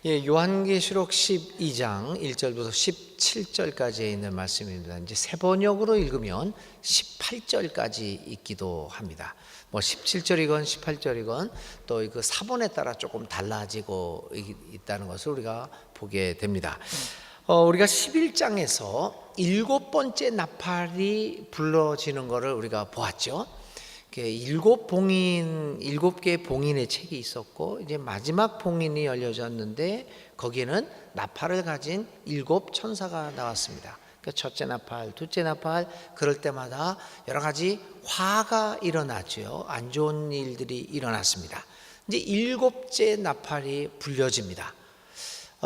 요한계시록 12장 1절부터 17절까지에 있는 말씀입니다. 이제 세 번역으로 읽으면 18절까지 있기도 합니다. 17절이건 18절이건 또 그 사본에 따라 조금 달라지고 있다는 것을 우리가 보게 됩니다. 우리가 11장에서 일곱 번째 나팔이 불러지는 것을 우리가 보았죠. 일곱 개의 봉인의 책이 있었고, 이제 마지막 봉인이 열려졌는데 거기에는 나팔을 가진 일곱 천사가 나왔습니다. 첫째 나팔, 둘째 나팔, 그럴 때마다 여러 가지 화가 일어났죠. 안 좋은 일들이 일어났습니다. 이제 일곱째 나팔이 불려집니다.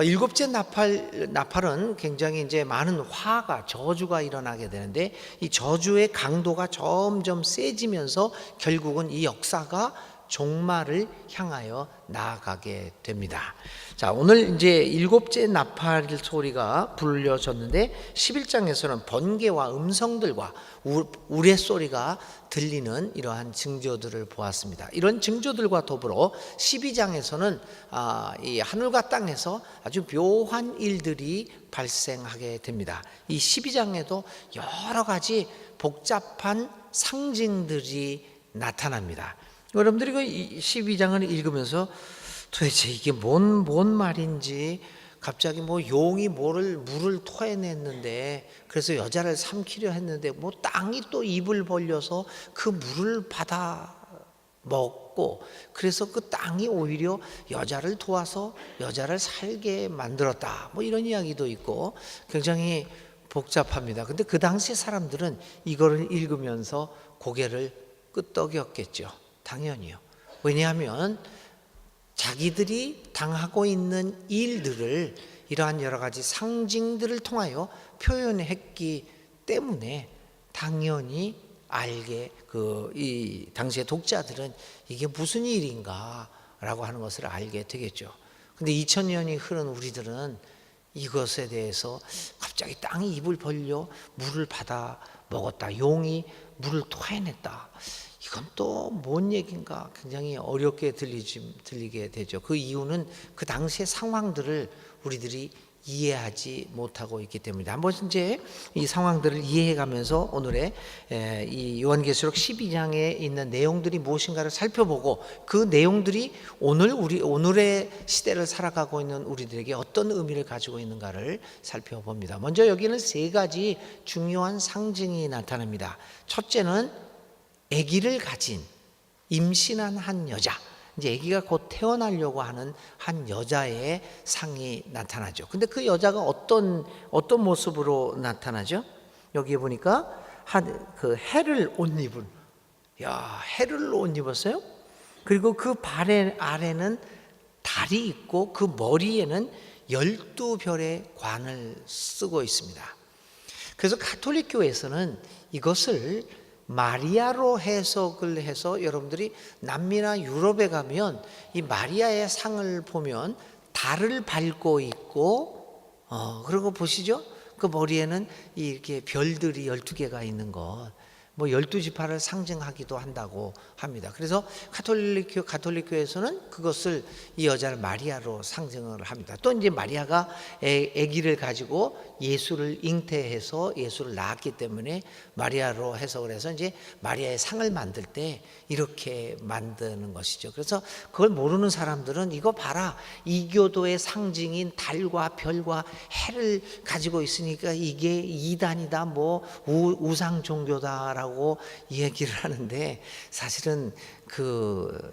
일곱째 나팔은 굉장히 이제 많은 화가, 저주가 일어나게 되는데, 이 저주의 강도가 점점 세지면서 결국은 이 역사가 종말을 향하여 나아가게 됩니다. 자, 오늘 이제 일곱째 나팔 소리가 불려졌는데 11장에서는 번개와 음성들과 우레소리가 들리는 이러한 징조들을 보았습니다. 이런 징조들과 더불어 12장에서는 이 하늘과 땅에서 아주 묘한 일들이 발생하게 됩니다. 이 12장에도 여러 가지 복잡한 상징들이 나타납니다. 여러분들이 그 12장을 읽으면서 도대체 이게 뭔 말인지, 갑자기 용이 물을 토해냈는데, 그래서 여자를 삼키려 했는데 땅이 또 입을 벌려서 그 물을 받아 먹고, 그래서 그 땅이 오히려 여자를 도와서 여자를 살게 만들었다, 이런 이야기도 있고 굉장히 복잡합니다. 근데 그 당시 사람들은 이거를 읽으면서 고개를 끄덕였겠죠. 당연히요. 왜냐하면 자기들이 당하고 있는 일들을 이러한 여러 가지 상징들을 통하여 표현했기 때문에 당연히 알게, 이 당시의 독자들은 이게 무슨 일인가라고 하는 것을 알게 되겠죠. 근데 2000년이 흐른 우리들은 이것에 대해서 갑자기 땅이 입을 벌려 물을 받아 먹었다, 용이 물을 토해냈다, 이건 또 뭔 얘기인가 굉장히 어렵게 들리게 되죠. 그 이유는 그 당시의 상황들을 우리들이 이해하지 못하고 있기 때문입니다. 한번 이제 이 상황들을 이해해가면서 오늘의 이 요한계시록 12장에 있는 내용들이 무엇인가를 살펴보고, 그 내용들이 오늘의 시대를 살아가고 있는 우리들에게 어떤 의미를 가지고 있는가를 살펴봅니다. 먼저 여기는 세 가지 중요한 상징이 나타납니다. 첫째는 아기를 가진 임신한 한 여자, 이제 아기가 곧 태어나려고 하는 한 여자의 상이 나타나죠. 근데 그 여자가 어떤 모습으로 나타나죠? 여기 보니까 그 해를 옷 입은, 해를 옷 입었어요. 그리고 그 발 아래는 달이 있고 그 머리에는 12별의 관을 쓰고 있습니다. 그래서 가톨릭 교회에서는 이것을 마리아로 해석을 해서, 여러분들이 남미나 유럽에 가면 이 마리아의 상을 보면 달을 밟고 있고, 그리고 보시죠, 그 머리에는 이렇게 별들이 12개가 있는 것, 12지파를 상징하기도 한다고 합니다. 그래서 가톨릭 교회에서는 그것을, 이 여자를 마리아로 상징을 합니다. 또 이제 마리아가 아기를 가지고 예수를 잉태해서 예수를 낳았기 때문에 마리아로 해석을 해서 이제 마리아의 상을 만들 때 이렇게 만드는 것이죠. 그래서 그걸 모르는 사람들은 이거 봐라, 이교도의 상징인 달과 별과 해를 가지고 있으니까 이게 이단이다, 우상 종교다라고 얘기를 하는데, 사실은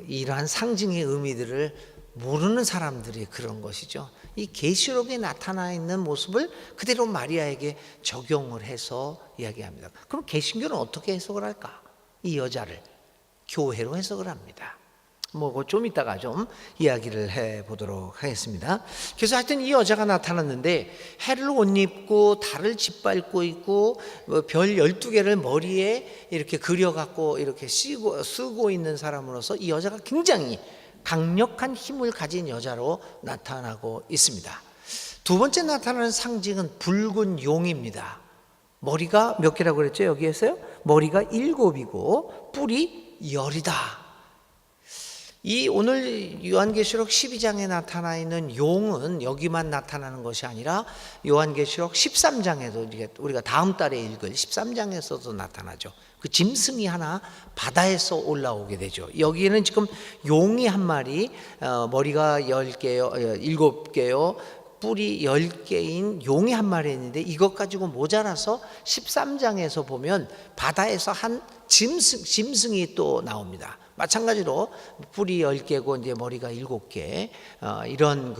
이러한 상징의 의미들을 모르는 사람들이 그런 것이죠. 이 계시록에 나타나 있는 모습을 그대로 마리아에게 적용을 해서 이야기합니다. 그럼 개신교는 어떻게 해석을 할까? 이 여자를 교회로 해석을 합니다. 좀 이따가 좀 이야기를 해보도록 하겠습니다. 그래서 하여튼 이 여자가 나타났는데, 해를 옷 입고 달을 짓밟고 있고 별 12개를 머리에 이렇게 그려갖고 이렇게 쓰고 있는 사람으로서 이 여자가 굉장히 강력한 힘을 가진 여자로 나타나고 있습니다. 두 번째 나타나는 상징은 붉은 용입니다. 머리가 몇 개라고 그랬죠? 여기에서요? 머리가 7이고 뿔이 10이다. 이 오늘 요한계시록 12장에 나타나 있는 용은 여기만 나타나는 것이 아니라 요한계시록 13장에도 우리가 다음 달에 읽을 13장에서도 나타나죠. 그 짐승이 하나 바다에서 올라오게 되죠. 여기에는 지금 용이 한 마리, 머리가 10개요, 7개요, 뿔이 10개인 용이 한 마리 있는데 이것 가지고 모자라서 13장에서 보면 바다에서 한 짐승이 또 나옵니다. 마찬가지로 뿔이 10개고 이제 머리가 7개, 이런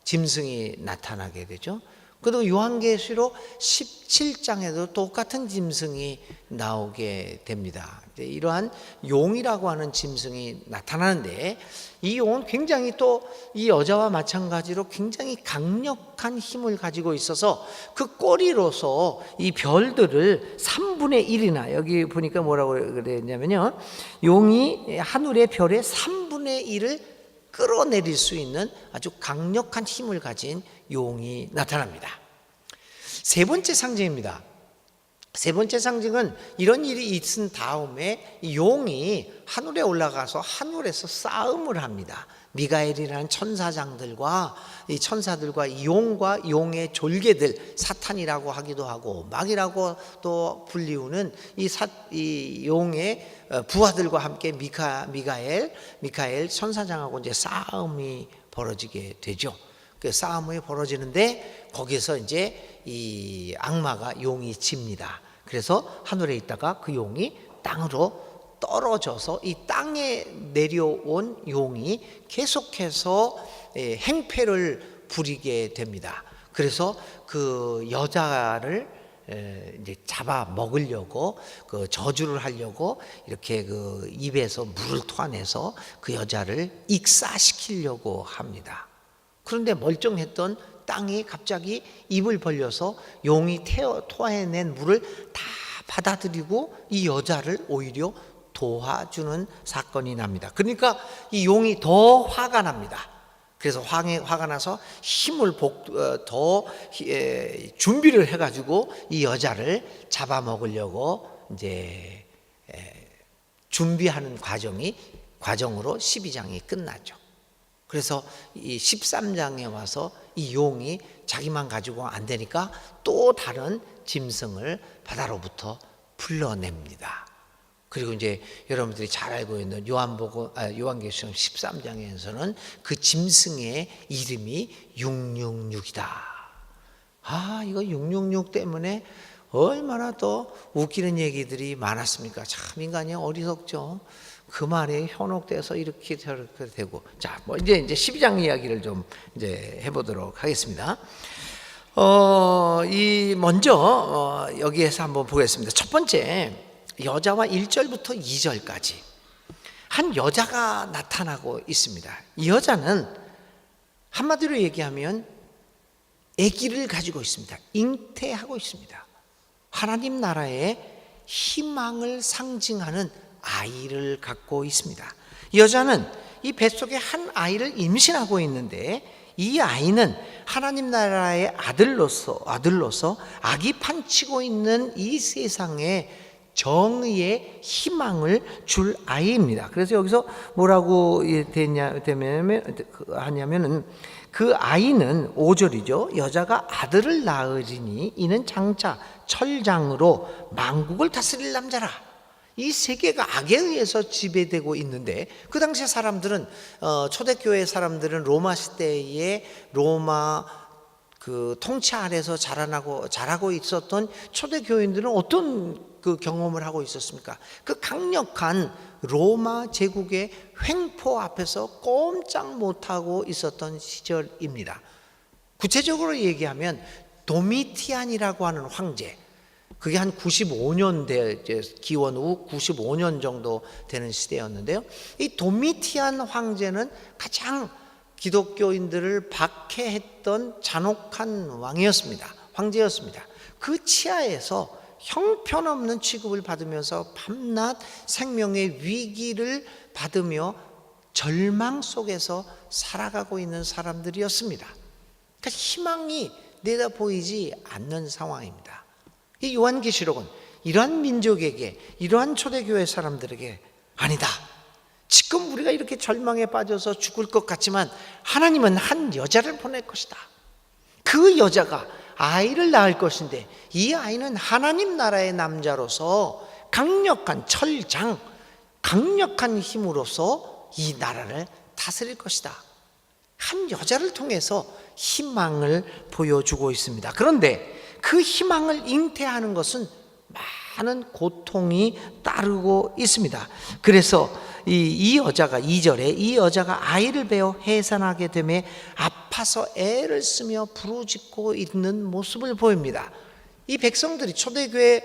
짐승이 나타나게 되죠. 그리고 요한계시록 17장에도 똑같은 짐승이 나오게 됩니다. 이러한 용이라고 하는 짐승이 나타나는데 이 용은 굉장히 또 이 여자와 마찬가지로 굉장히 강력한 힘을 가지고 있어서 그 꼬리로서 이 별들을 3분의 1이나 여기 보니까 뭐라고 그랬냐면요, 용이 하늘의 별의 3분의 1을 끌어내릴 수 있는 아주 강력한 힘을 가진 용이 나타납니다. 세 번째 상징입니다. 세 번째 상징은 이런 일이 있은 다음에 용이 하늘에 올라가서 하늘에서 싸움을 합니다. 미가엘이라는 천사장들과 이 천사들과 이 용과 용의 졸개들, 사탄이라고 하기도 하고 마귀라고 또 불리우는 이 용의 부하들과 함께 미카엘 천사장하고 이제 싸움이 벌어지게 되죠. 그 싸움이 벌어지는데 거기서 이제 이 악마가 용이 집니다. 그래서 하늘에 있다가 그 용이 땅으로 떨어져서 이 땅에 내려온 용이 계속해서 행패를 부리게 됩니다. 그래서 그 여자를 이제 잡아 먹으려고 그 저주를 하려고 이렇게 그 입에서 물을 토해내서 그 여자를 익사시키려고 합니다. 그런데 멀쩡했던 땅이 갑자기 입을 벌려서 용이 토해낸 물을 다 받아들이고 이 여자를 오히려 도와주는 사건이 납니다. 그러니까 이 용이 더 화가 납니다. 그래서 화가 나서 힘을 더 준비를 해가지고 이 여자를 잡아먹으려고 이제 준비하는 과정으로 12장이 끝나죠. 그래서 이 13장에 와서 이 용이 자기만 가지고 안 되니까 또 다른 짐승을 바다로부터 불러냅니다. 그리고 이제 여러분들이 잘 알고 있는 요한계시록 13장에서는 그 짐승의 이름이 666이다. 이거 666 때문에 얼마나 또 웃기는 얘기들이 많았습니까? 참 인간이 어리석죠. 그 말에 현혹돼서 이렇게 저렇게 되고. 자, 뭐 이제 12장 이야기를 좀 이제 해보도록 하겠습니다. 먼저 여기에서 한번 보겠습니다. 첫 번째, 여자와 1절부터 2절까지 한 여자가 나타나고 있습니다. 이 여자는 한마디로 얘기하면 아기를 가지고 있습니다. 잉태하고 있습니다. 하나님 나라의 희망을 상징하는 아이를 갖고 있습니다. 이 여자는 이 뱃속에 한 아이를 임신하고 있는데 이 아이는 하나님 나라의 아들로서 아기 판치고 있는 이 세상에 정의의 희망을 줄 아이입니다. 그래서 여기서 뭐라고 하냐면은 그 아이는 5절이죠. 여자가 아들을 낳으리니 이는 장차 철장으로 만국을 다스릴 남자라. 이 세계가 악에 의해서 지배되고 있는데 그 당시 사람들은 초대교회 사람들은 로마 시대에 로마 그 통치 아래서 자라고 있었던 초대교인들은 어떤 그 경험을 하고 있었습니까? 그 강력한 로마 제국의 횡포 앞에서 꼼짝 못하고 있었던 시절입니다. 구체적으로 얘기하면 도미티안이라고 하는 황제, 그게 한 95년 기원 후 95년 정도 되는 시대였는데요. 이 도미티안 황제는 가장 기독교인들을 박해했던 잔혹한 황제였습니다. 그 치하에서 형편없는 취급을 받으면서 밤낮 생명의 위기를 받으며 절망 속에서 살아가고 있는 사람들이었습니다. 그러니까 희망이 내다 보이지 않는 상황입니다. 이 요한계시록은 이러한 민족에게, 이러한 초대교회 사람들에게 아니다, 지금 우리가 이렇게 절망에 빠져서 죽을 것 같지만 하나님은 한 여자를 보낼 것이다. 그 여자가 아이를 낳을 것인데 이 아이는 하나님 나라의 남자로서 강력한 철장, 강력한 힘으로서 이 나라를 다스릴 것이다. 한 여자를 통해서 희망을 보여주고 있습니다. 그런데 그 희망을 잉태하는 것은 많은 고통이 따르고 있습니다. 그래서 이 여자가 2절에 이 여자가 아이를 베어 해산하게 되매 아파서 애를 쓰며 부르짖고 있는 모습을 보입니다. 이 백성들이, 초대교회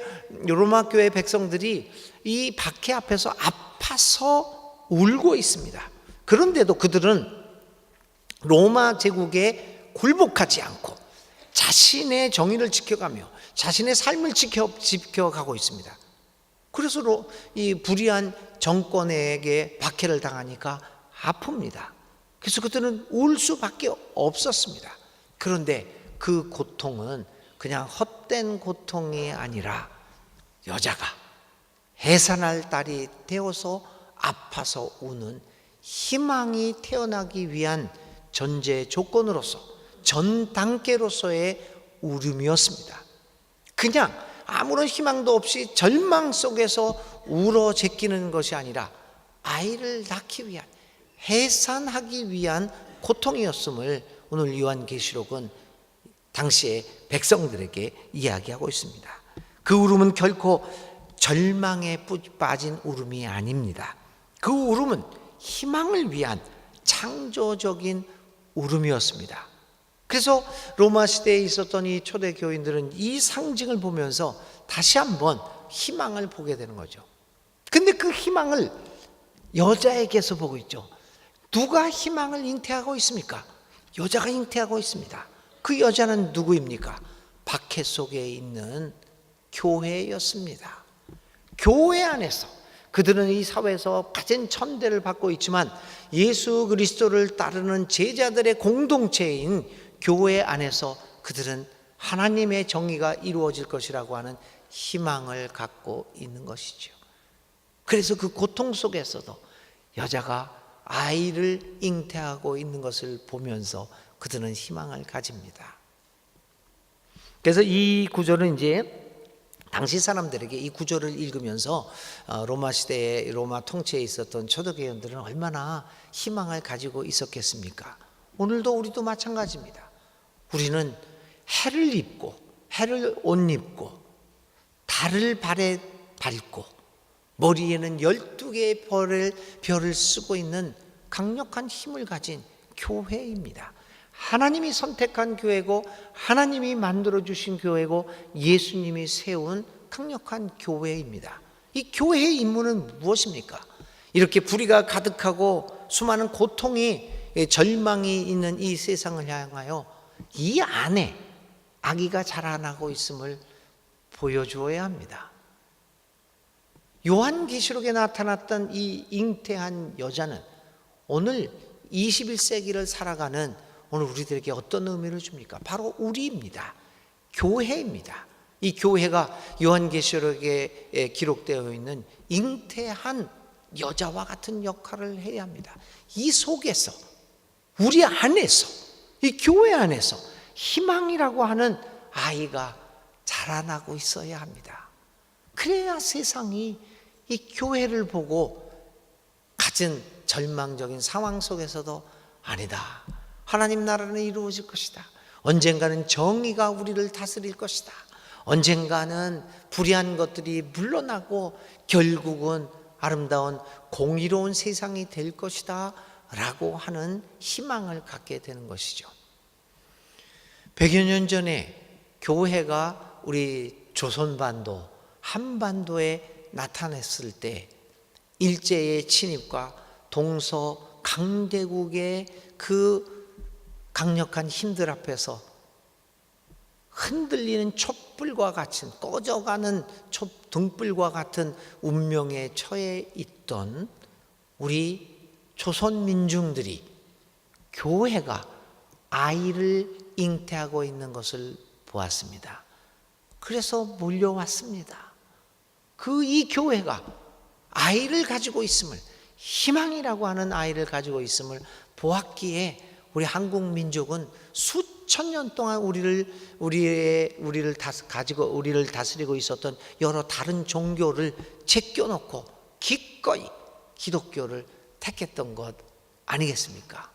로마 교회 백성들이 이 박해 앞에서 아파서 울고 있습니다. 그런데도 그들은 로마 제국에 굴복하지 않고 자신의 정의를 지켜가며 자신의 삶을 지켜가고 있습니다. 그래서 이 불의한 정권에게 박해를 당하니까 아픕니다. 그래서 그들은 울 수밖에 없었습니다. 그런데 그 고통은 그냥 헛된 고통이 아니라 여자가 해산할 딸이 되어서 아파서 우는 희망이 태어나기 위한 전제 조건으로서, 전 단계로서의 울음이었습니다. 그냥 아무런 희망도 없이 절망 속에서 울어 제끼는 것이 아니라 아이를 낳기 위한, 해산하기 위한 고통이었음을 오늘 요한계시록은 당시의 백성들에게 이야기하고 있습니다. 그 울음은 결코 절망에 빠진 울음이 아닙니다. 그 울음은 희망을 위한 창조적인 울음이었습니다. 그래서 로마 시대에 있었던 이 초대 교인들은 이 상징을 보면서 다시 한번 희망을 보게 되는 거죠. 근데 그 희망을 여자에게서 보고 있죠. 누가 희망을 잉태하고 있습니까? 여자가 잉태하고 있습니다. 그 여자는 누구입니까? 박해 속에 있는 교회였습니다. 교회 안에서 그들은 이 사회에서 가진 천대를 받고 있지만 예수 그리스도를 따르는 제자들의 공동체인 교회 안에서 그들은 하나님의 정의가 이루어질 것이라고 하는 희망을 갖고 있는 것이죠. 그래서 그 고통 속에서도 여자가 아이를 잉태하고 있는 것을 보면서 그들은 희망을 가집니다. 그래서 이 구절은 이제 당시 사람들에게 이 구절을 읽으면서 로마 시대에 로마 통치에 있었던 초대교인들은 얼마나 희망을 가지고 있었겠습니까? 오늘도 우리도 마찬가지입니다. 우리는 해를 입고 해를 옷 입고 달을 발에 밟고 머리에는 12개의 별을 쓰고 있는 강력한 힘을 가진 교회입니다. 하나님이 선택한 교회고 하나님이 만들어주신 교회고 예수님이 세운 강력한 교회입니다. 이 교회의 임무는 무엇입니까? 이렇게 불의가 가득하고 수많은 고통이, 절망이 있는 이 세상을 향하여 이 안에 아기가 자라나고 있음을 보여주어야 합니다. 요한계시록에 나타났던 이 잉태한 여자는 오늘 21세기를 살아가는 오늘 우리들에게 어떤 의미를 줍니까? 바로 우리입니다. 교회입니다. 이 교회가 요한계시록에 기록되어 있는 잉태한 여자와 같은 역할을 해야 합니다. 이 속에서, 우리 안에서, 이 교회 안에서 희망이라고 하는 아이가 자라나고 있어야 합니다. 그래야 세상이 이 교회를 보고 가진 절망적인 상황 속에서도 아니다, 하나님 나라는 이루어질 것이다, 언젠가는 정의가 우리를 다스릴 것이다, 언젠가는 불의한 것들이 물러나고 결국은 아름다운 공의로운 세상이 될 것이다 라고 하는 희망을 갖게 되는 것이죠. 100여 년 전에 교회가 우리 조선반도, 한반도에 나타났을 때 일제의 침입과 동서 강대국의 그 강력한 힘들 앞에서 흔들리는 촛불과 같은, 꺼져가는 등불과 같은 운명에 처해 있던 우리 조선 민중들이 교회가 아이를 잉태하고 있는 것을 보았습니다. 그래서 몰려왔습니다. 이 교회가 아이를 가지고 있음을, 희망이라고 하는 아이를 가지고 있음을 보았기에 우리 한국 민족은 수천 년 동안 우리를 다스리고 있었던 여러 다른 종교를 제껴놓고 기꺼이 기독교를 택했던 것 아니겠습니까?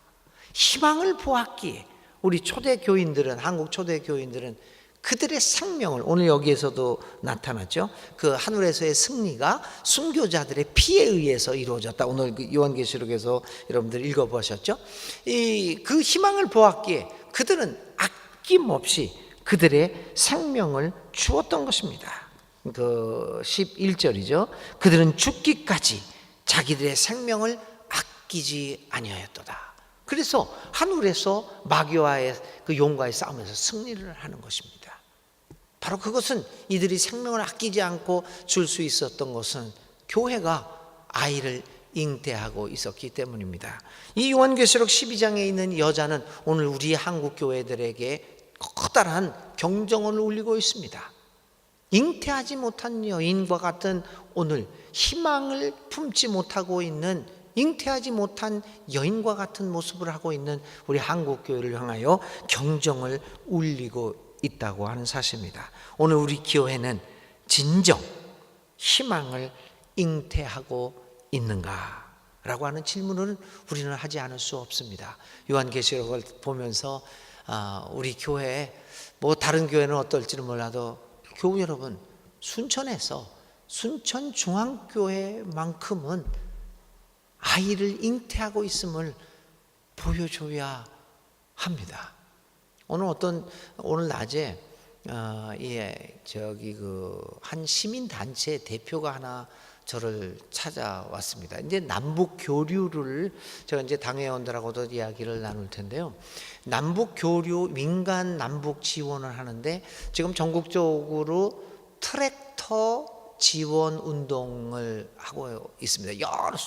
희망을 보았기에 우리 초대교인들은, 한국 초대교인들은 그들의 생명을, 오늘 여기에서도 나타났죠. 그 하늘에서의 승리가 순교자들의 피에 의해서 이루어졌다. 오늘 그 요한계시록에서 여러분들 읽어보셨죠. 그 희망을 보았기에 그들은 아낌없이 그들의 생명을 주었던 것입니다. 그 11절이죠. 그들은 죽기까지 자기들의 생명을 아끼지 아니하였도다. 그래서 하늘에서 마귀와의 그 용과의 싸움에서 승리를 하는 것입니다. 바로 그것은 이들이 생명을 아끼지 않고 줄 수 있었던 것은 교회가 아이를 잉태하고 있었기 때문입니다. 이 요한계시록 12장에 있는 여자는 오늘 우리 한국 교회들에게 커다란 경종을 울리고 있습니다. 잉태하지 못한 여인과 같은, 오늘 희망을 품지 못하고 있는, 잉태하지 못한 여인과 같은 모습을 하고 있는 우리 한국 교회를 향하여 경종을 울리고 있다고 하는 사실입니다. 오늘 우리 교회는 진정 희망을 잉태하고 있는가? 라고 하는 질문을 우리는 하지 않을 수 없습니다. 요한계시록을 보면서 우리 교회, 뭐 다른 교회는 어떨지는 몰라도 교우 여러분, 순천에서 순천중앙교회만큼은 아이를 잉태하고 있음을 보여줘야 합니다. 오늘 낮에 한 시민단체 대표가 하나 저를 찾아왔습니다. 이제 남북 교류를 제가 이제 당회원들하고도 이야기를 나눌 텐데요. 남북 교류, 민간 남북 지원을 하는데 지금 전국적으로 트랙터 지원 운동을 하고 있습니다. 여러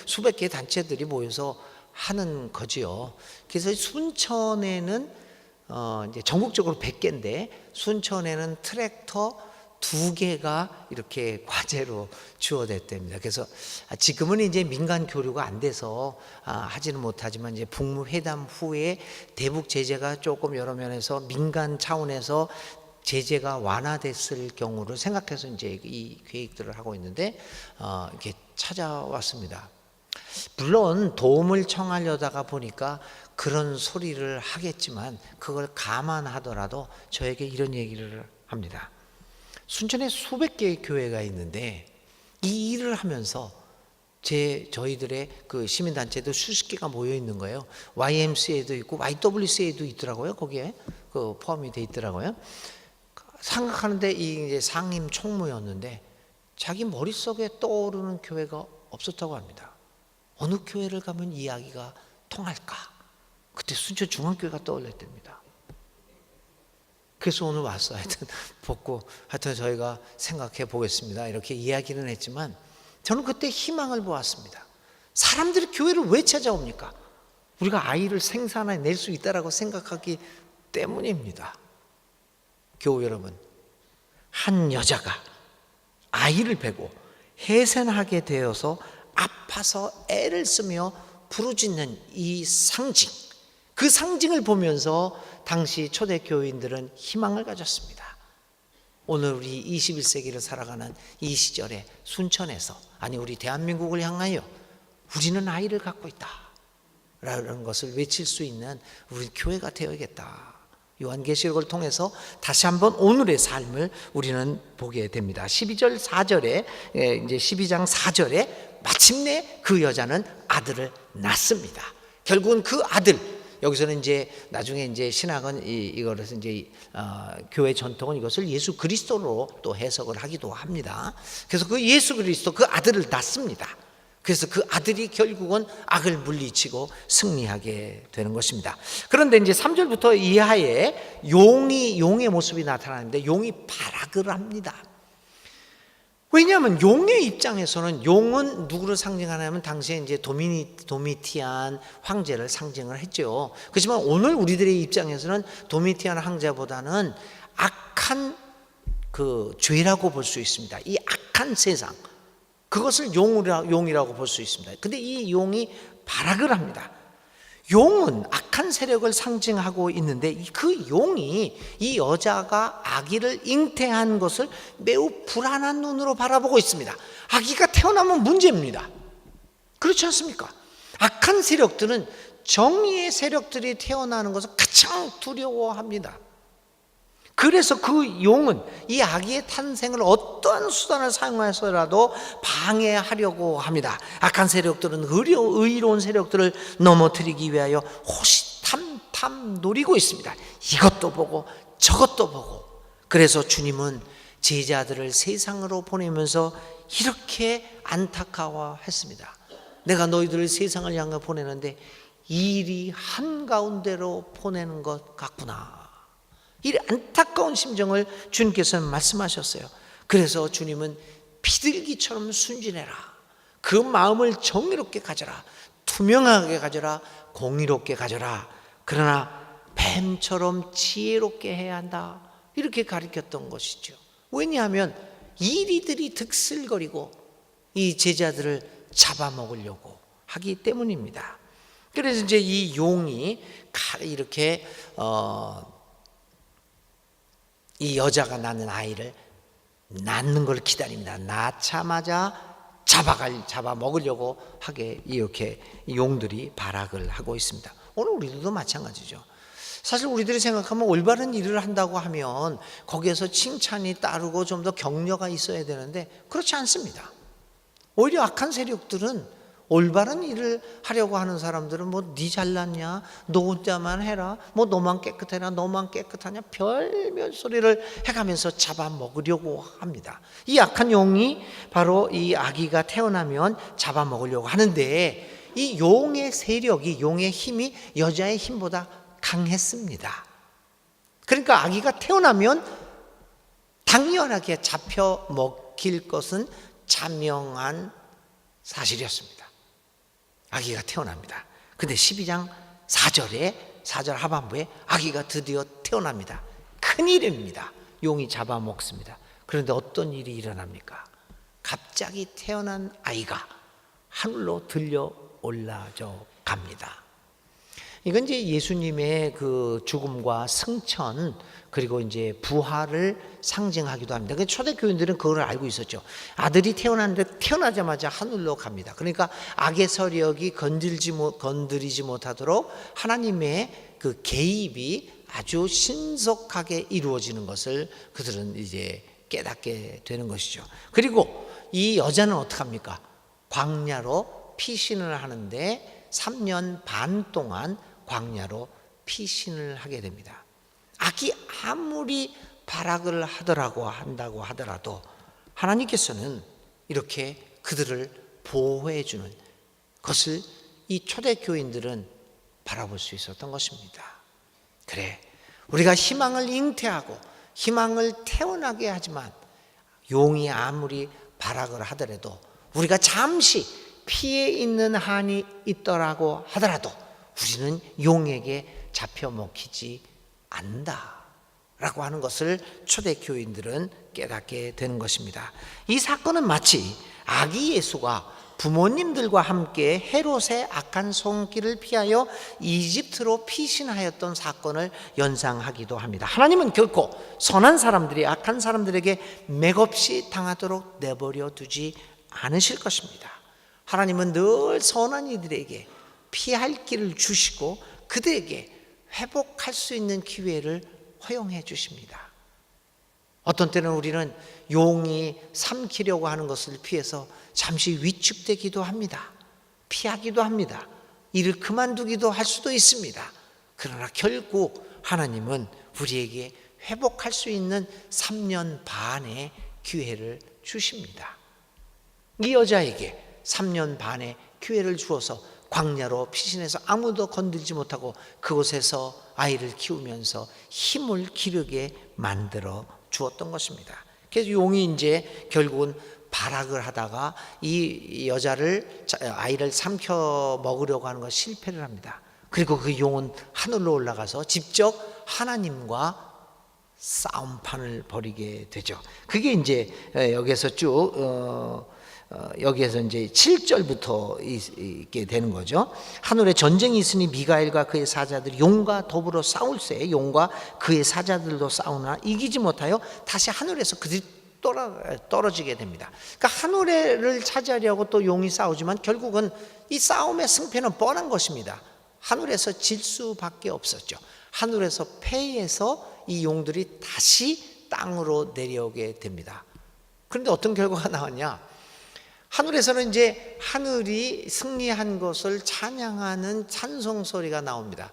수백 개 단체들이 모여서 하는 거지요. 그래서 순천에는 이제 전국적으로 100개인데 순천에는 트랙터 2개가 이렇게 과제로 주어졌답니다. 그래서 지금은 이제 민간 교류가 안 돼서 하지는 못하지만 이제 북무 회담 후에 대북 제재가 조금 여러 면에서 민간 차원에서 제재가 완화됐을 경우를 생각해서 이제 이 계획들을 하고 있는데 이렇게 찾아왔습니다. 물론 도움을 청하려다가 보니까 그런 소리를 하겠지만 그걸 감안하더라도 저에게 이런 얘기를 합니다. 순천에 수백 개의 교회가 있는데 이 일을 하면서 저희들의 그 시민단체도 수십 개가 모여 있는 거예요. YMCA도 있고 YWCA도 있더라고요. 거기에 그 포함이 돼 있더라고요. 생각하는데 이제 상임 총무였는데 자기 머릿속에 떠오르는 교회가 없었다고 합니다. 어느 교회를 가면 이야기가 통할까? 그때 순천중앙교회가 떠올랐답니다. 그래서 오늘 와서 하여튼 저희가 생각해 보겠습니다. 이렇게 이야기는 했지만 저는 그때 희망을 보았습니다. 사람들이 교회를 왜 찾아옵니까? 우리가 아이를 생산해낼 수 있다라고 생각하기 때문입니다. 교우 여러분, 한 여자가 아이를 베고 해산하게 되어서 아파서 애를 쓰며 부르짖는 이 상징, 그 상징을 보면서 당시 초대교인들은 희망을 가졌습니다. 오늘 우리 21세기를 살아가는 이 시절에 순천에서, 아니 우리 대한민국을 향하여 우리는 아이를 갖고 있다 라는 것을 외칠 수 있는 우리 교회가 되어야겠다. 요한계시록을 통해서 다시 한번 오늘의 삶을 우리는 보게 됩니다. 12절 4절에 이제 12장 4절에 마침내 그 여자는 아들을 낳습니다. 결국은 그 아들, 여기서는 이제 나중에 이제 신학은 이거를 이제 교회 전통은 이것을 예수 그리스도로 또 해석을 하기도 합니다. 그래서 그 예수 그리스도 그 아들을 낳습니다. 그래서 그 아들이 결국은 악을 물리치고 승리하게 되는 것입니다. 그런데 이제 3절부터 이하에 용의 모습이 나타나는데 용이 발악을 합니다. 왜냐하면 용의 입장에서는 용은 누구를 상징하냐면 당시에 이제 도미티안 황제를 상징을 했죠. 그렇지만 오늘 우리들의 입장에서는 도미티안 황제보다는 악한 그 죄라고 볼 수 있습니다. 이 악한 세상, 그것을 용이라고 볼 수 있습니다. 근데 이 용이 발악을 합니다. 용은 악한 세력을 상징하고 있는데 그 용이 이 여자가 아기를 잉태한 것을 매우 불안한 눈으로 바라보고 있습니다. 아기가 태어나면 문제입니다. 그렇지 않습니까? 악한 세력들은 정의의 세력들이 태어나는 것을 가장 두려워합니다. 그래서 그 용은 이 아기의 탄생을 어떠한 수단을 사용해서라도 방해하려고 합니다. 악한 세력들은 의로운 세력들을 넘어뜨리기 위하여 호시탐탐 노리고 있습니다. 이것도 보고 저것도 보고. 그래서 주님은 제자들을 세상으로 보내면서 이렇게 안타까워했습니다. 내가 너희들을 세상을 향해 보내는데 일이 한가운데로 보내는 것 같구나. 이 안타까운 심정을 주님께서는 말씀하셨어요. 그래서 주님은 비둘기처럼 순진해라. 그 마음을 정의롭게 가져라. 투명하게 가져라. 공의롭게 가져라. 그러나 뱀처럼 지혜롭게 해야 한다. 이렇게 가르쳤던 것이죠. 왜냐하면 이리들이 득슬거리고 이 제자들을 잡아먹으려고 하기 때문입니다. 그래서 이제 이 용이 이렇게 이 여자가 낳는 아이를 낳는 걸 기다립니다. 낳자마자 잡아먹으려고 하게 이렇게 용들이 발악을 하고 있습니다. 오늘 우리들도 마찬가지죠. 사실 우리들이 생각하면 올바른 일을 한다고 하면 거기에서 칭찬이 따르고 좀 더 격려가 있어야 되는데 그렇지 않습니다. 오히려 악한 세력들은 올바른 일을 하려고 하는 사람들은 뭐 네 잘났냐, 너 혼자만 해라, 뭐 너만 깨끗해라, 너만 깨끗하냐, 별별 소리를 해가면서 잡아먹으려고 합니다. 이 악한 용이 바로 이 아기가 태어나면 잡아먹으려고 하는데 이 용의 세력이, 용의 힘이 여자의 힘보다 강했습니다. 그러니까 아기가 태어나면 당연하게 잡혀먹힐 것은 자명한 사실이었습니다. 아기가 태어납니다. 근데 12장 4절 하반부에 아기가 드디어 태어납니다. 큰일입니다. 용이 잡아먹습니다. 그런데 어떤 일이 일어납니까? 갑자기 태어난 아이가 하늘로 들려 올라져 갑니다. 이건 이제 예수님의 그 죽음과 승천 그리고 이제 부활을 상징하기도 합니다. 그러니까 초대교인들은 그걸 알고 있었죠. 아들이 태어났는데 태어나자마자 하늘로 갑니다. 그러니까 악의 세력이 건드리지 못하도록 하나님의 그 개입이 아주 신속하게 이루어지는 것을 그들은 이제 깨닫게 되는 것이죠. 그리고 이 여자는 어떡합니까? 광야로 피신을 하는데 3년 반 동안 광야로 피신을 하게 됩니다. 악이 아무리 발악을 한다고 하더라도 하나님께서는 이렇게 그들을 보호해 주는 것을 이 초대교인들은 바라볼 수 있었던 것입니다. 그래, 우리가 희망을 잉태하고 희망을 태어나게 하지만 용이 아무리 발악을 하더라도 우리가 잠시 피해 있는 한이 있더라고 하더라도 우리는 용에게 잡혀 먹히지 않는다라고 하는 것을 초대교인들은 깨닫게 되는 것입니다. 이 사건은 마치 아기 예수가 부모님들과 함께 헤롯의 악한 손길을 피하여 이집트로 피신하였던 사건을 연상하기도 합니다. 하나님은 결코 선한 사람들이 악한 사람들에게 맥없이 당하도록 내버려 두지 않으실 것입니다. 하나님은 늘 선한 이들에게 피할 길을 주시고 그들에게 회복할 수 있는 기회를 허용해 주십니다. 어떤 때는 우리는 용이 삼키려고 하는 것을 피해서 잠시 위축되기도 합니다. 피하기도 합니다. 일을 그만두기도 할 수도 있습니다. 그러나 결국 하나님은 우리에게 회복할 수 있는 3년 반의 기회를 주십니다. 이 여자에게 3년 반의 기회를 주어서 광야로 피신해서 아무도 건들지 못하고 그곳에서 아이를 키우면서 힘을 기르게 만들어 주었던 것입니다. 그래서 용이 이제 결국은 발악을 하다가 이 여자를 아이를 삼켜 먹으려고 하는 것 실패를 합니다. 그리고 그 용은 하늘로 올라가서 직접 하나님과 싸움판을 벌이게 되죠. 그게 이제 여기서 쭉 여기에서 이제 7절부터 있게 되는 거죠. 하늘에 전쟁이 있으니 미가엘과 그의 사자들이 용과 더불어 싸울세. 용과 그의 사자들도 싸우나 이기지 못하여 다시 하늘에서 그들이 떨어지게 됩니다. 그러니까 하늘을 차지하려고 또 용이 싸우지만 결국은 이 싸움의 승패는 뻔한 것입니다. 하늘에서 질 수밖에 없었죠. 하늘에서 패해서 이 용들이 다시 땅으로 내려오게 됩니다. 그런데 어떤 결과가 나왔냐? 하늘에서는 이제 하늘이 승리한 것을 찬양하는 찬송 소리가 나옵니다.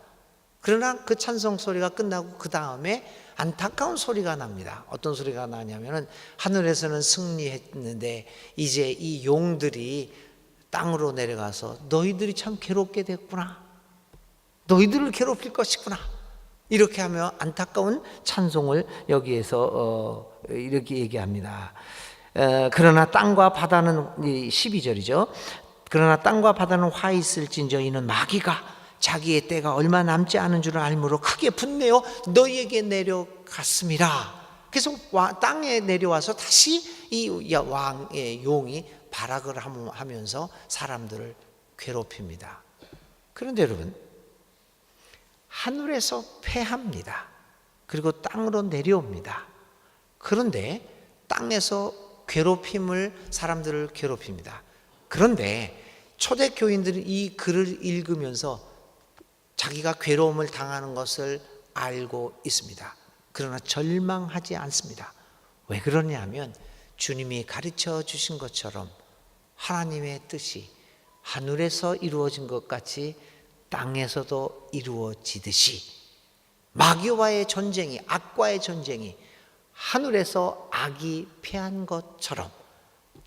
그러나 그 찬송 소리가 끝나고 그 다음에 안타까운 소리가 납니다. 어떤 소리가 나냐면은 하늘에서는 승리했는데 이제 이 용들이 땅으로 내려가서 너희들이 참 괴롭게 됐구나. 너희들을 괴롭힐 것이구나. 이렇게 하며 안타까운 찬송을 여기에서 이렇게 얘기합니다. 그러나 땅과 바다는 12절이죠. 그러나 땅과 바다는 화 있을진저 이는 마귀가 자기의 때가 얼마 남지 않은 줄을 알므로 크게 분내어 너희에게 내려갔습니다. 그래서 땅에 내려와서 다시 이 왕의 용이 발악을 하면서 사람들을 괴롭힙니다. 그런데 여러분, 하늘에서 패합니다. 그리고 땅으로 내려옵니다. 그런데 땅에서 사람들을 괴롭힙니다. 그런데 초대교인들은 이 글을 읽으면서 자기가 괴로움을 당하는 것을 알고 있습니다. 그러나 절망하지 않습니다. 왜 그러냐면 주님이 가르쳐 주신 것처럼 하나님의 뜻이 하늘에서 이루어진 것 같이 땅에서도 이루어지듯이 마귀와의 전쟁이, 악과의 전쟁이 하늘에서 악이 패한 것처럼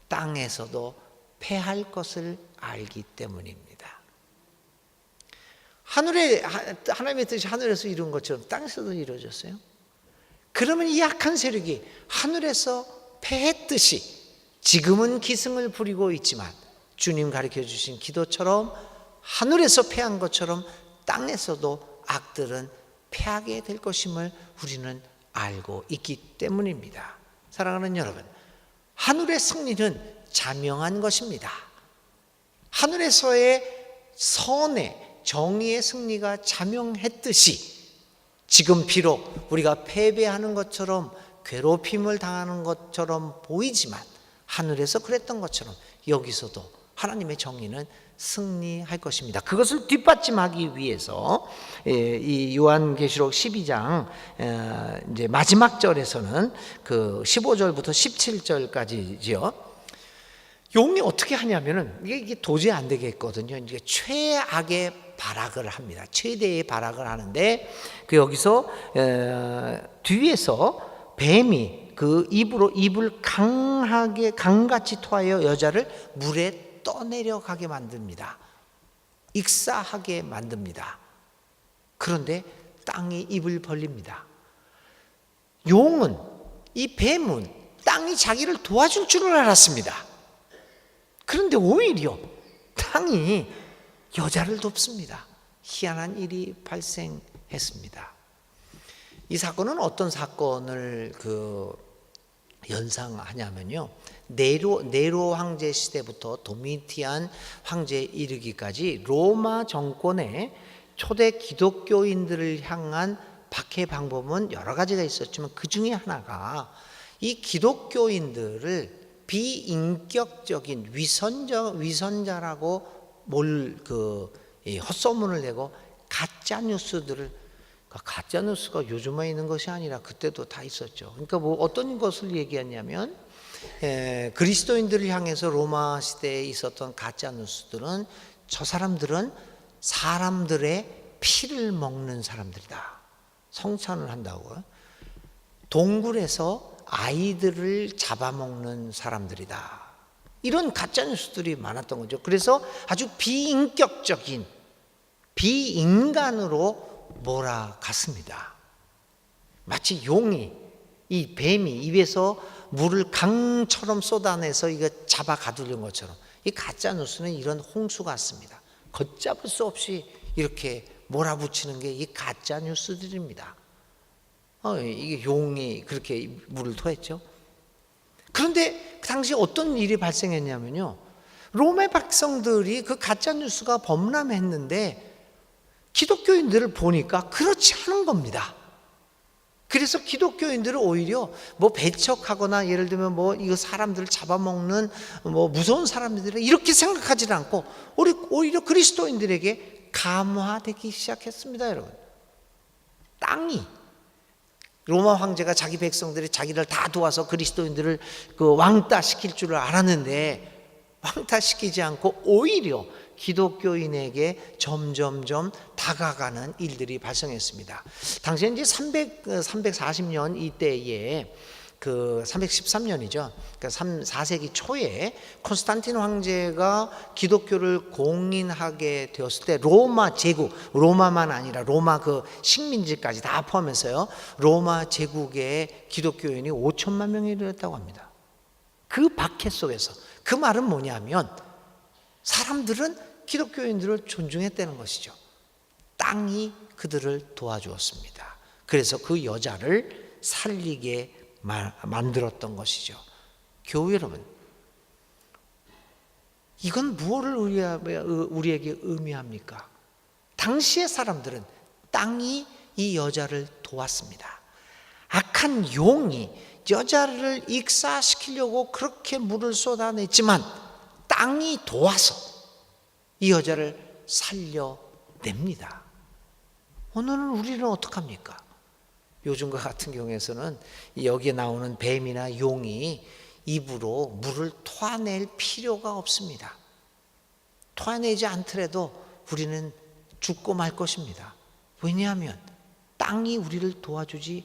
땅에서도 패할 것을 알기 때문입니다. 하나님의 뜻이 하늘에서 이룬 것처럼 땅에서도 이루어졌어요. 그러면 이 악한 세력이 하늘에서 패했듯이 지금은 기승을 부리고 있지만 주님 가르쳐 주신 기도처럼 하늘에서 패한 것처럼 땅에서도 악들은 패하게 될 것임을 우리는 알고 있기 때문입니다. 사랑하는 여러분, 하늘의 승리는 자명한 것입니다. 하늘에서의 선의 정의의 승리가 자명했듯이 지금 비록 우리가 패배하는 것처럼 괴롭힘을 당하는 것처럼 보이지만 하늘에서 그랬던 것처럼 여기서도 하나님의 정의는 승리할 것입니다. 그것을 뒷받침하기 위해서 이 요한계시록 12장 이제 마지막 절에서는 그 15절부터 17절까지지요. 용이 어떻게 하냐면은 이게 도저히 안 되겠거든요. 이게 최악의 발악을 합니다. 최대의 발악을 하는데 그 여기서 뒤에서 뱀이 그 입을 강같이 토하여 여자를 물에 떠내려가게 만듭니다. 익사하게 만듭니다. 그런데 땅이 입을 벌립니다. 용은, 이 뱀은 땅이 자기를 도와줄 줄을 알았습니다. 그런데 오히려 땅이 여자를 돕습니다. 희한한 일이 발생했습니다. 이 사건은 어떤 사건을 연상하냐면요, 네로 황제 시대부터 도미티안 황제에 이르기까지 로마 정권의 초대 기독교인들을 향한 박해 방법은 여러 가지가 있었지만 그 중에 하나가 이 기독교인들을 비인격적인 위선자라고 헛소문을 내고 가짜 뉴스들을, 가짜 뉴스가 요즘에 있는 것이 아니라 그때도 다 있었죠. 그러니까 어떤 것을 얘기했냐면 그리스도인들을 향해서 로마 시대에 있었던 가짜 뉴스들은 저 사람들은 사람들의 피를 먹는 사람들이다. 성찬을 한다고요. 동굴에서 아이들을 잡아먹는 사람들이다. 이런 가짜 뉴스들이 많았던 거죠. 그래서 아주 비인격적인, 비인간으로 몰아갔습니다. 마치 용이, 이 뱀이 입에서 물을 강처럼 쏟아내서 이거 잡아 가두려는 것처럼 이 가짜 뉴스는 이런 홍수 같습니다. 걷잡을 수 없이 이렇게 몰아붙이는 게 이 가짜 뉴스들입니다. 이게 용이 그렇게 물을 토했죠. 그런데 그 당시 어떤 일이 발생했냐면요, 로마 백성들이 그 가짜 뉴스가 범람했는데 기독교인들을 보니까 그렇지 않은 겁니다. 그래서 기독교인들은 오히려 뭐 배척하거나, 예를 들면 뭐 이거 사람들을 잡아먹는 뭐 무서운 사람들이라 이렇게 생각하지 않고 오히려 그리스도인들에게 감화되기 시작했습니다. 여러분, 땅이, 로마 황제가 자기 백성들이 자기를 다 도와서 그리스도인들을 그 왕따시킬 줄을 알았는데 왕따시키지 않고 오히려 기독교인에게 점점점 다가가는 일들이 발생했습니다. 당시에 이제 340년 이때에 그 313년이죠. 그러니까 4세기 초에 콘스탄틴 황제가 기독교를 공인하게 되었을 때 로마 제국, 로마만 아니라 로마 그 식민지까지 다 포함해서요, 로마 제국의 기독교인이 5천만 명이 이르렀다고 합니다. 그 박해 속에서 그 말은 뭐냐면 사람들은 기독교인들을 존중했다는 것이죠. 땅이 그들을 도와주었습니다. 그래서 그 여자를 살리게 만들었던 것이죠. 교회 여러분, 이건 무엇을 우리에게 의미합니까? 당시의 사람들은 땅이 이 여자를 도왔습니다. 악한 용이 여자를 익사시키려고 그렇게 물을 쏟아냈지만 땅이 도와서 이 여자를 살려냅니다. 오늘은 우리는 어떡합니까? 요즘과 같은 경우에서는 여기에 나오는 뱀이나 용이 입으로 물을 토해낼 필요가 없습니다. 토해내지 않더라도 우리는 죽고 말 것입니다. 왜냐하면 땅이 우리를 도와주지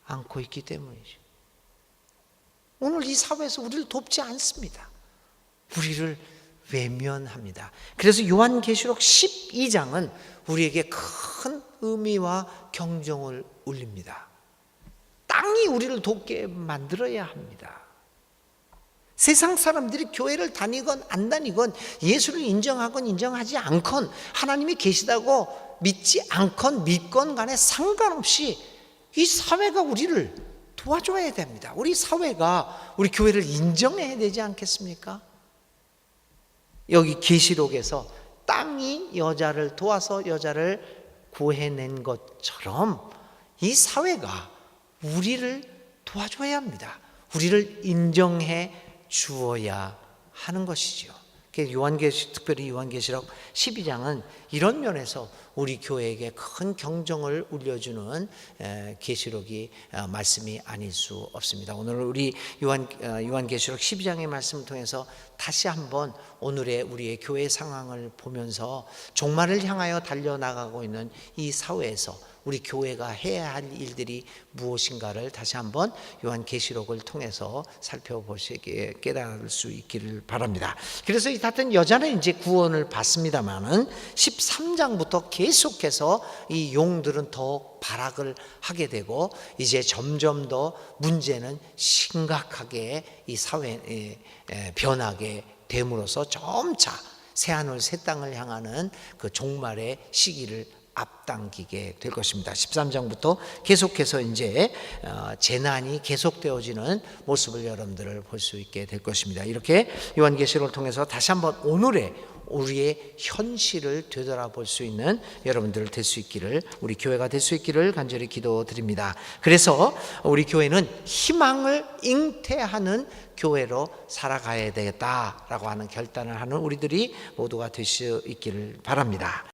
않고 있기 때문이죠. 오늘 이 사회에서 우리를 돕지 않습니다. 우리를 외면합니다. 그래서 요한계시록 12장은 우리에게 큰 의미와 경종을 울립니다. 땅이 우리를 돕게 만들어야 합니다. 세상 사람들이 교회를 다니건 안 다니건, 예수를 인정하건 인정하지 않건, 하나님이 계시다고 믿지 않건 믿건 간에 상관없이 이 사회가 우리를 도와줘야 됩니다. 우리 사회가 우리 교회를 인정해야 되지 않겠습니까? 여기 계시록에서 땅이 여자를 도와서 여자를 구해낸 것처럼 이 사회가 우리를 도와줘야 합니다. 우리를 인정해 주어야 하는 것이죠. 특별히 요한계시록 12장은 이런 면에서 우리 교회에게 큰 경종을 울려주는 계시록이 말씀이 아닐 수 없습니다. 오늘 우리 요한계시록 12장의 말씀을 통해서 다시 한번 오늘의 우리의 교회 상황을 보면서 종말을 향하여 달려나가고 있는 이 사회에서 우리 교회가 해야 할 일들이 무엇인가를 다시 한번 요한계시록을 통해서 살펴보시기에 깨달을 수 있기를 바랍니다. 그래서 이 같은 여자는 이제 구원을 받습니다만은 13장부터 계속해서 이 용들은 더 발악을 하게 되고 이제 점점 더 문제는 심각하게 이 사회에 변하게 됨으로써 점차 새하늘 새 땅을 향하는 그 종말의 시기를 앞당기게 될 것입니다. 13장부터 계속해서 이제 재난이 계속되어지는 모습을 여러분들을 볼 수 있게 될 것입니다. 이렇게 요한계시록을 통해서 다시 한번 오늘의 우리의 현실을 되돌아볼 수 있는 여러분들 될 수 있기를, 우리 교회가 될 수 있기를 간절히 기도드립니다. 그래서 우리 교회는 희망을 잉태하는 교회로 살아가야 되겠다라고 하는 결단을 하는 우리들이 모두가 될 수 있기를 바랍니다.